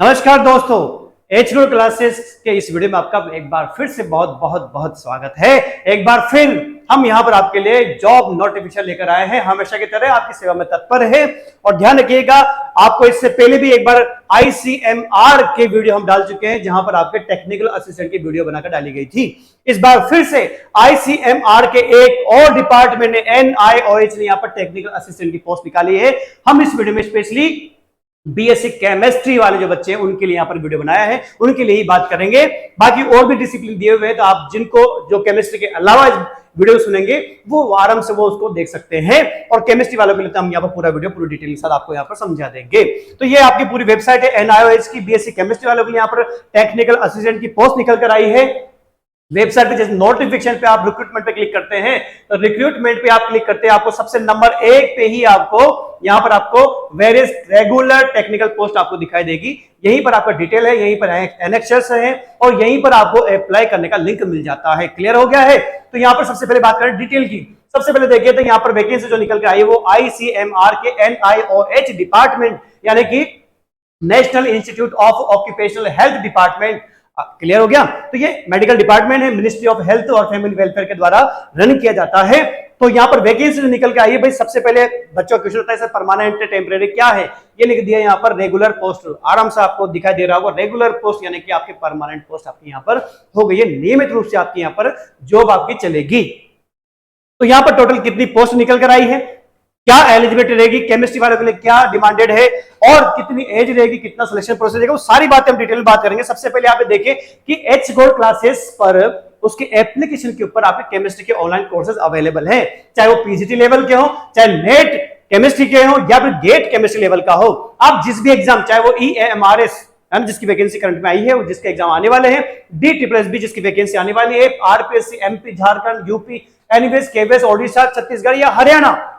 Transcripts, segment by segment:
नमस्कार दोस्तों, एचडीओ क्लासेस के इस वीडियो में आपका एक बार फिर से बहुत बहुत बहुत स्वागत है। एक बार फिर हम यहां पर आपके लिए जॉब नोटिफिकेशन लेकर आए हैं। हमेशा की तरह आपकी सेवा में तत्पर है और ध्यान रखिएगा, आपको इससे पहले भी एक बार आईसीएमआर के वीडियो हम डाल चुके हैं, जहां पर आपके टेक्निकल असिस्टेंट की वीडियो बनाकर डाली गई थी। इस बार फिर से आईसीएमआर के एक और डिपार्टमेंट ने एनआईओएच ने यहां पर टेक्निकल असिस्टेंट की पोस्ट निकाली है। हम इस वीडियो में स्पेशली बीएससी केमिस्ट्री वाले जो बच्चे हैं उनके लिए यहां पर वीडियो बनाया है, उनके लिए ही बात करेंगे। बाकी और भी डिसिप्लिन दिए हुए हैं, तो आप जिनको जो केमिस्ट्री के अलावा वीडियो सुनेंगे वो आराम से वो उसको देख सकते हैं। और केमिस्ट्री वालों के लिए तो हम यहाँ पर पूरा वीडियो पूरी डिटेल के साथ आपको यहाँ पर समझा देंगे। तो ये आपकी पूरी वेबसाइट है एनआईओएच की। बीएससी केमिस्ट्री वालों के लिए यहाँ पर टेक्निकल असिस्टेंट की पोस्ट निकल कर आई है। वेबसाइट पे जैसे नोटिफिकेशन पे आप रिक्रूटमेंट पे क्लिक करते हैं, तो रिक्रूटमेंट पे आप क्लिक करते हैं, आपको सबसे नंबर 1 पे ही आपको यहां पर आपको वेरियस रेगुलर टेक्निकल पोस्ट आपको दिखाई देगी। यहीं पर आपका डिटेल है, यहीं पर एनेक्सर्स है और यहीं पर आपको अप्लाई करने का लिंक मिल जाता है। क्लियर हो गया है? तो यहां पर सबसे पहले बात करें डिटेल की। सबसे पहले देखिए तो यहां पर वैकेंसी जो निकल के आई है वो आईसीएमआर के एनआईओएच डिपार्टमेंट यानी कि national institute of occupational health department. Clear हो गया? तो ये मेडिकल डिपार्टमेंट है, मिनिस्ट्री ऑफ हेल्थ और फैमिली वेलफेयर के द्वारा रन किया जाता है। तो यहाँ पर वैकेंसी निकल के आई है भाई। सबसे पहले बच्चों का क्वेश्चन होता है सर परमानेंट टेम्परेरी क्या है? ये लिख दिया यहाँ पर रेगुलर पोस्ट। आराम से आपको दिखाई दे रहा होगा रेगुलर पोस्ट यानी कि आपके परमानेंट पोस्ट आपकी यहाँ पर हो गई है। नियमित रूप से आपकी यहाँ पर जॉब आपकी चलेगी। तो यहाँ पर टोटल कितनी पोस्ट निकल कर आई है, क्या एलिजिबिलिटी रहेगी, केमिस्ट्री वालों के लिए क्या डिमांडेड है और कितनी एज रहेगी, कितना सिलेक्शन प्रोसेस रहेगा, वो सारी बातें हम डिटेल में बात करेंगे। सबसे पहले आप देखें कि एच गोल्ड क्लासेस पर उसके एप्लीकेशन के ऊपर आपके केमिस्ट्री के ऑनलाइन कोर्सेज अवेलेबल हैं, चाहे वो पीजीटी लेवल के हो, चाहे नेट केमिस्ट्री के हो या फिर गेट केमिस्ट्री लेवल का हो। आप जिस भी एग्जाम, चाहे वो ईएमआरएस जिसकी वैकेंसी करंट में आई है, जिसके एग्जाम आने वाले हैं, DSSB जिसकी वैकेंसी आने वाली है, RPSC MP, Jharkhand, UP, anyways, KVS, Odisha, Chhattisgarh या हरियाणा,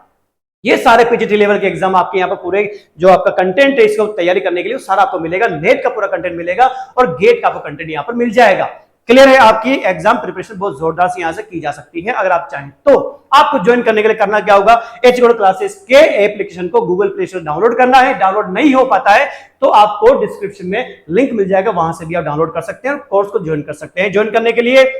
ये सारे पीजीटी लेवल के एग्जाम आपके यहाँ पर पूरे जो आपका कंटेंट है इसको तैयारी करने के लिए सारा आपको मिलेगा। नेट का पूरा कंटेंट मिलेगा और गेट का आपको कंटेंट यहाँ पर मिल जाएगा। क्लियर है? आपकी एग्जाम प्रिपरेशन बहुत जोरदार से यहाँ से की जा सकती है। अगर आप चाहें तो आपको ज्वाइन करने के लिए करना क्या होगा, एचगोल्ड क्लासेस के एप्लीकेशन को गूगल प्ले स्टोर डाउनलोड करना है। डाउनलोड नहीं हो पाता है तो आपको डिस्क्रिप्शन में लिंक मिल जाएगा, वहां से भी आप डाउनलोड कर सकते हैं और कोर्स को ज्वाइन कर सकते हैं। ज्वाइन करने के लिए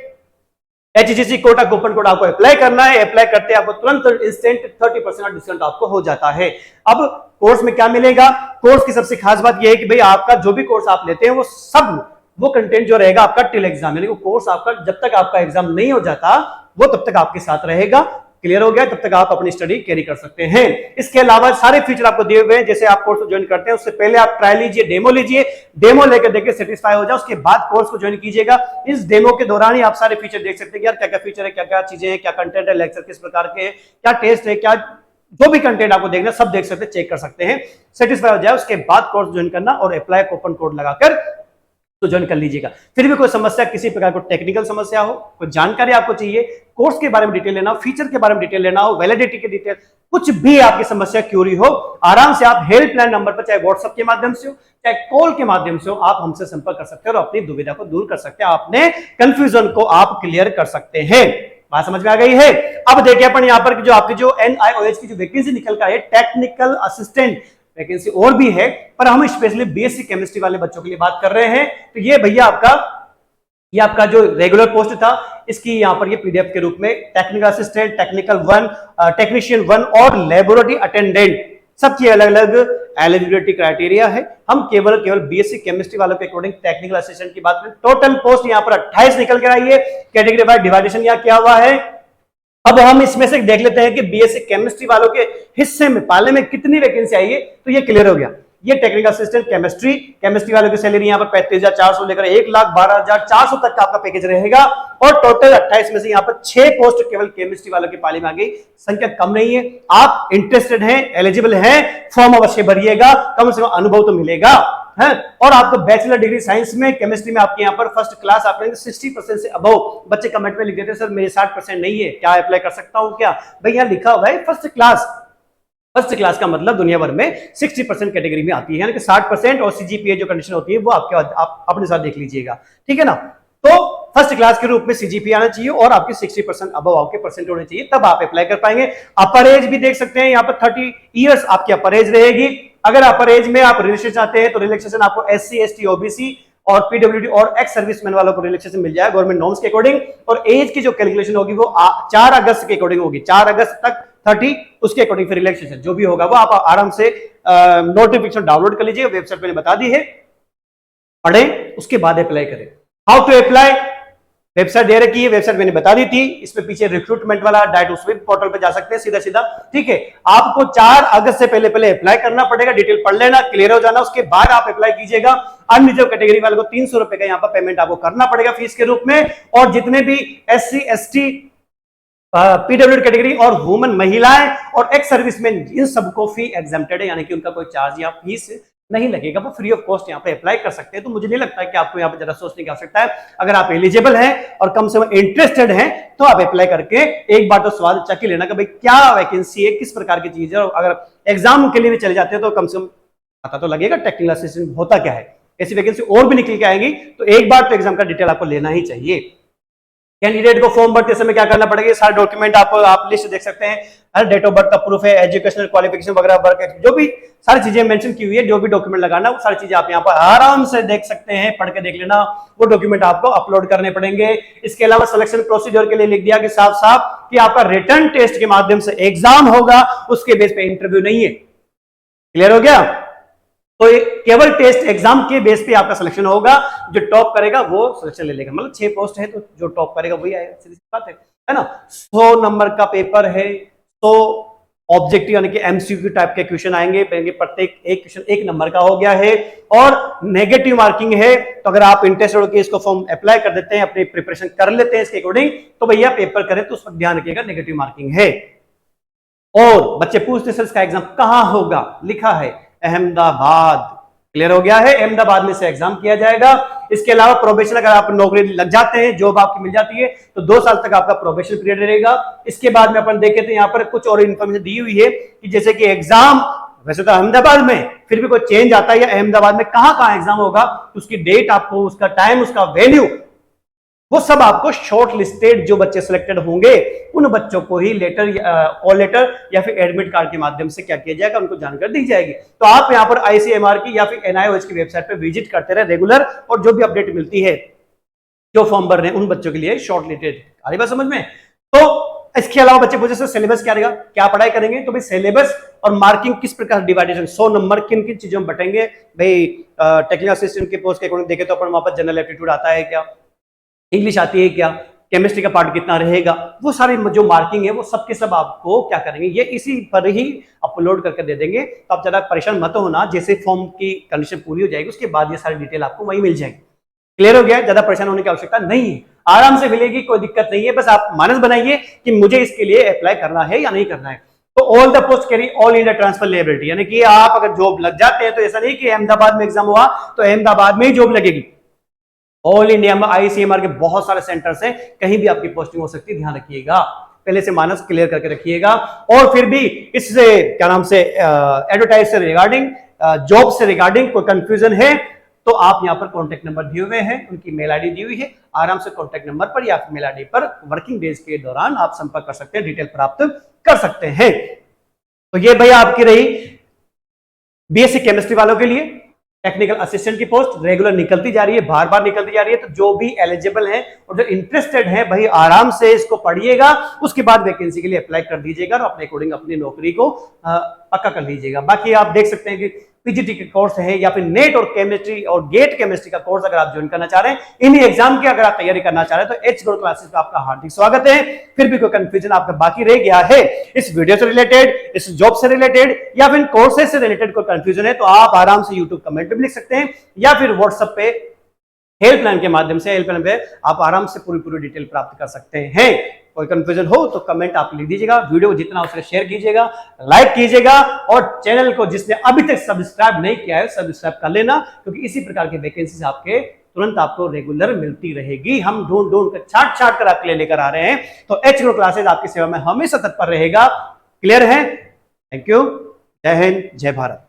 एचजीसी कोटा कूपन कोड आपको अप्लाई करना है। अप्लाई करते आपको तुरंत इंस्टेंट 30% डिस्काउंट आपको हो जाता है। अब कोर्स में क्या मिलेगा? कोर्स की सबसे खास बात यह है कि भाई आपका जो भी कोर्स आप लेते हैं वो कंटेंट जो रहेगा आपका टिल एग्जाम, यानी कोर्स आपका जब तक आपका एग्जाम नहीं हो जाता वो तब तक आपके साथ रहेगा। क्लियर हो गया? तब तक आप अपनी स्टडी कैरी कर सकते हैं। इसके अलावा सारे फीचर आपको दिए हुए हैं। जैसे आप कोर्स को ज्वाइन करते हैं उससे पहले आप ट्रायल लीजिए, डेमो लीजिए, डेमो लेकर देखिए सेटिस्फाई हो जाए, उसके बाद कोर्स को ज्वाइन कीजिएगा। इस डेमो के दौरान ही आप सारे फीचर देख सकते हैं यार क्या क्या फीचर है, क्या क्या चीजें हैं, क्या कंटेंट है, लेक्चर किस प्रकार के हैं, क्या टेस्ट है, क्या जो भी कंटेंट आपको देखना सब देख सकते हैं, चेक कर सकते हैं। सेटिस्फाई हो जाए उसके बाद कोर्स ज्वाइन करना और अप्लाई कूपन कोड लगाकर तो ज्वाइन कर लीजिएगा। फिर भी कोई समस्या, किसी प्रकार को टेक्निकल समस्या हो, कोई जानकारी आपको चाहिए, कोर्स के बारे में डिटेल लेना हो, फीचर के बारे में डिटेल लेना हो, वैलिडिटी की डिटेल, कुछ भी आपकी समस्या क्यूरी हो, आराम से आप हेल्पलाइन नंबर पर चाहे व्हाट्सएप के माध्यम से हो चाहे कॉल के माध्यम से हो आप हमसे संपर्क कर सकते हैं और अपनी दुविधा को दूर कर सकते हैं, अपने कंफ्यूजन को आप क्लियर कर सकते हैं। बात समझ में आ गई है? अब देखिए अपन यहाँ पर जो आपकी जो एनआईओएच की जो वैकेंसी निकल कर है टेक्निकल असिस्टेंट वैकेंसी और भी है, पर हम स्पेशली बीएससी केमिस्ट्री वाले बच्चों के लिए बात कर रहे हैं। तो ये भैया आपका जो रेगुलर पोस्ट था इसकी यहाँ पर ये पीडीएफ के रूप में टेक्निकल असिस्टेंट, टेक्निकल 1, टेक्नीशियन 1 और लेबोरेटरी अटेंडेंट सबकी अलग अलग एलिजिबिलिटी क्राइटेरिया है। हम केवल बीएससी केमिस्ट्री वालों के अकॉर्डिंग टेक्निकल असिस्टेंट की बात करें, टोटल पोस्ट यहाँ पर 28 निकल कर आई है। कैटेगरी वाइज डिवाइडेशन यहाँ क्या हुआ है, अब हम इसमें से देख लेते हैं कि बीएससी केमिस्ट्री वालों के हिस्से में पाले में कितनी वैकेंसी आई है। तो ये क्लियर हो गया। ये टेक्निकल असिस्टेंट केमिस्ट्री वालों की सैलरी यहाँ पर 35,400 लेकर 1,12,400 तक का आपका पैकेज रहेगा और टोटल 28 में से यहाँ पर 6 पोस्ट केवल केमिस्ट्री वालों के पाले में आ गई। संख्या कम नहीं है। आप इंटरेस्टेड हैं, एलिजिबल हैं, फॉर्म अवश्य भरिएगा, कम से कम अनुभव तो मिलेगा है। और आपको बैचलर डिग्री साइंस में केमिस्ट्री में आपके यहाँ पर फर्स्ट क्लास आप 60% से अबव। बच्चे कमेंट में लिख देते हैं सर मेरे 60% नहीं है, क्या अप्लाई कर सकता हूँ क्या? भाई यहाँ लिखा हुआ है फर्स्ट क्लास। फर्स्ट क्लास का मतलब दुनिया भर में 60% कैटेगरी में आती है, यानी कि 60% और सीजीपीए जो कंडीशन होती है वो आप अपने साथ देख लीजिएगा, ठीक है ना। तो फर्स्ट क्लास के रूप में सीजीपीए आना चाहिए और आपके 60% अबव आपके परसेंट होने चाहिए, तब आप अप्लाई कर पाएंगे। अपर एज भी देख सकते हैं यहाँ पर 30 इयर्स आपकी अपर एज रहेगी। अगर अपर एज में आप रिलैक्सेशन चाहते हैं तो रिलैक्सेशन आपको SC ST OBC और PWD और एक्स सर्विसमैन वालों को रिलैक्सेशन मिल जाएगा गवर्नमेंट नॉर्म्स के अकॉर्डिंग। और एज की जो कैलकुलेशन होगी वो 4 अगस्त के अकॉर्डिंग होगी, 4 अगस्त तक 30, उसके अकॉर्डिंग फिर रिलैक्सेशन जो भी होगा वो आप आराम से नोटिफिकेशन डाउनलोड कर लीजिए, वेबसाइट मैंने बता दी है, पढ़ें उसके बाद अप्लाई करें। हाउ टू अप्लाई, वेबसाइट दे रखी है, वेबसाइट मैंने बता दी थी, इसमें पीछे रिक्रूटमेंट वाला डायरेक्ट उस पोर्टल पे जा सकते हैं सीधा सीधा, ठीक है। आपको 4 अगस्त से पहले पहले अप्लाई करना पड़ेगा, डिटेल पढ़ लेना, क्लियर हो जाना, उसके बाद आप अप्लाई कीजिएगा। अनरिजर्व कैटेगरी वाले को 300 रुपए का यहाँ पर पेमेंट आपको करना पड़ेगा फीस के रूप में, और जितने भी SC ST PWD कैटेगरी और वुमेन महिलाएं और एक्स सर्विसमैन इन सबको फी एग्जेम्प्टेड है, यानी कि उनका कोई चार्ज या फीस नहीं लगेगा, वो फ्री ऑफ कॉस्ट यहाँ पे अप्लाई कर सकते हैं। तो मुझे नहीं लगता है कि आपको यहाँ पे ज्यादा सोचने की आवश्यकता है। अगर आप एलिजिबल हैं और कम से कम इंटरेस्टेड हैं तो आप अप्लाई करके एक बार तो सवाल चेक लेना कि भाई क्या वैकेंसी है, किस प्रकार की चीज है, और अगर एग्जाम के लिए भी चले जाते हैं तो कम से कम पता तो लगेगा टेक्निकल असिस्टेंट होता क्या है। ऐसी वैकेंसी और भी निकल के आएंगी, तो एक बार तो एग्जाम का डिटेल आपको लेना ही चाहिए। कैंडिडेट को फॉर्म भरते समय क्या करना पड़ेगा, सारे डॉक्यूमेंट आप लिस्ट देख सकते हैं, हर डेट ऑफ बर्थ का प्रूफ है, एजुकेशनल क्वालिफिकेशन वगैरह, वर्क, जो भी सारी चीजें मेंशन की हुई है, जो भी डॉक्यूमेंट लगाना वो सारी चीजें आप यहाँ पर आराम से देख सकते हैं, पढ़ के देख लेना। वो डॉक्यूमेंट आपको अपलोड करने पड़ेंगे। इसके अलावा सिलेक्शन प्रोसीजर के लिए लिख दिया कि साफ साफ कि आपका रिटर्न टेस्ट के माध्यम से एग्जाम होगा, उसके बेस पे इंटरव्यू नहीं है। क्लियर हो गया? तो केवल टेस्ट एग्जाम के बेस पे आपका सिलेक्शन होगा, जो टॉप करेगा वो सिलेक्शन ले लेगा। मतलब 6 पोस्ट है तो जो टॉप करेगा वही आएगा, सीधी सी बात है ना। 100 नंबर का पेपर है, 100 ऑब्जेक्टिव यानी कि MCQ टाइप के क्वेश्चन आएंगे, प्रत्येक एक क्वेश्चन 1 नंबर का हो गया है, और नेगेटिव मार्किंग है। तो अगर आप इंटरेस्टेड होकर इसको फॉर्म अप्लाई कर देते हैं, अपनी प्रिपरेशन कर लेते हैं इसके अकॉर्डिंग, तो भैया पेपर करें तो उस पर ध्यान रखिएगा, नेगेटिव मार्किंग है। और बच्चे पूछते सर इसका एग्जाम कहां होगा, लिखा है अहमदाबाद। क्लियर हो गया है? अहमदाबाद में से एग्जाम किया जाएगा। इसके अलावा प्रोबेशन, अगर आप नौकरी लग जाते हैं, जॉब आपकी मिल जाती है, तो 2 साल तक आपका प्रोबेशन पीरियड रहेगा। इसके बाद में अपन देखे थे यहाँ पर कुछ और इन्फॉर्मेशन दी हुई है कि जैसे कि एग्जाम वैसे तो अहमदाबाद में, फिर भी कोई चेंज आता है या अहमदाबाद में कहां कहां एग्जाम होगा, तो उसकी डेट आपको, उसका टाइम, उसका वेन्यू, वो सब आपको शॉर्ट लिस्टेड जो बच्चे सिलेक्टेड होंगे उन बच्चों को ही लेटर, कॉल लेटर या फिर एडमिट कार्ड के माध्यम से क्या किया जाएगा, उनको जानकारी दी जाएगी। तो आप यहाँ पर ICMR की या फिर NIOH की वेबसाइट पर विजिट करते रहे रेगुलर, और जो भी अपडेट मिलती है जो फॉर्म भर रहे हैं उन बच्चों के लिए शॉर्ट लिस्टेड। आ रही बात समझ में? तो इसके अलावा बच्चे पूछे सिलेबस क्या रहेगा, क्या पढ़ाई करेंगे, तो भाई सिलेबस और मार्किंग किस प्रकार डिवाइडेशन, 100 नंबर किन किन चीजों में बटेंगे। भाई टेक्निकल असिस्टेंट के पोस्ट के अकॉर्डिंग देखे तो अपन वहां पर जनरल एप्टीट्यूड आता है क्या, इंग्लिश आती है क्या, केमिस्ट्री का पार्ट कितना रहेगा, वो सारी जो मार्किंग है वो सब के सब आपको क्या करेंगे, ये इसी पर ही अपलोड करके दे देंगे। तो आप ज्यादा परेशान मत होना, जैसे फॉर्म की कंडीशन पूरी हो जाएगी उसके बाद ये सारी डिटेल आपको वही मिल जाएगी। क्लियर हो गया? ज्यादा परेशान होने की आवश्यकता नहीं है, आराम से मिलेगी, कोई दिक्कत नहीं है। बस आप मानस बनाइए कि मुझे इसके लिए अप्लाई करना है या नहीं करना है। तो all the post carry all India transfer liability, यानी कि आप अगर जॉब लग जाते हैं तो ऐसा नहीं कि अहमदाबाद में एग्जाम हुआ तो अहमदाबाद में ही जॉब लगेगी। ऑल इंडिया में ICMR के बहुत सारे सेंटर्स हैं, कहीं भी आपकी पोस्टिंग हो सकती है, ध्यान रखिएगा, पहले से मानस क्लियर करके रखिएगा। और फिर भी इससे क्या नाम से एडवर्टाइज से रिगार्डिंग, जॉब से रिगार्डिंग कोई कंफ्यूजन है तो आप यहां पर कॉन्टेक्ट नंबर दिए हुए हैं, उनकी मेल ID दी हुई है, आराम से कॉन्टेक्ट नंबर पर या फिर मेल ID पर वर्किंग डेज के दौरान आप संपर्क कर सकते हैं, डिटेल प्राप्त कर सकते हैं। तो ये भैया आपकी रही BSc केमिस्ट्री वालों के लिए टेक्निकल असिस्टेंट की पोस्ट रेगुलर निकलती जा रही है, बार बार निकलती जा रही है। तो जो भी एलिजिबल हैं और जो इंटरेस्टेड हैं भाई आराम से इसको पढ़िएगा, उसके बाद वैकेंसी के लिए अप्लाई कर दीजिएगा और अपने अकॉर्डिंग अपनी नौकरी को पक्का कर लीजिएगा। बाकी आप देख सकते हैं कि PGT के कोर्स है या फिर नेट और केमिस्ट्री और गेट केमिस्ट्री का कोर्स अगर आप ज्वाइन करना चाह रहे हैं, इन्हीं एग्जाम की अगर आप तैयारी करना चाह रहे हैं तो H-Grow क्लासेस में आपका हार्दिक स्वागत है। फिर भी कोई कंफ्यूजन आपका बाकी रह गया है इस वीडियो से रिलेटेड, इस जॉब से रिलेटेड या फिर कोर्सेज से रिलेटेड कोई कंफ्यूजन है तो आप आराम से यूट्यूब कमेंट में लिख सकते हैं या फिर व्हाट्सएप पे हेल्पलाइन के माध्यम से, हेल्पलाइन पे आप आराम से पूरी डिटेल प्राप्त कर सकते हैं। कोई कंफ्यूजन हो तो कमेंट आप लिख दीजिएगा, वीडियो को जितना हो सके शेयर कीजिएगा, लाइक कीजिएगा और चैनल को जिसने अभी तक सब्सक्राइब नहीं किया है सब्सक्राइब कर लेना, क्योंकि इसी प्रकार की वैकेंसीज आपके तुरंत आपको रेगुलर मिलती रहेगी। हम ढूंढ कर छाट कर आपके लिए लेकर आ रहे हैं। तो H-Grow क्लासेज आपकी सेवा में हमेशा तत्पर रहेगा। क्लियर है? Thank you. जय हिंद, जय भारत।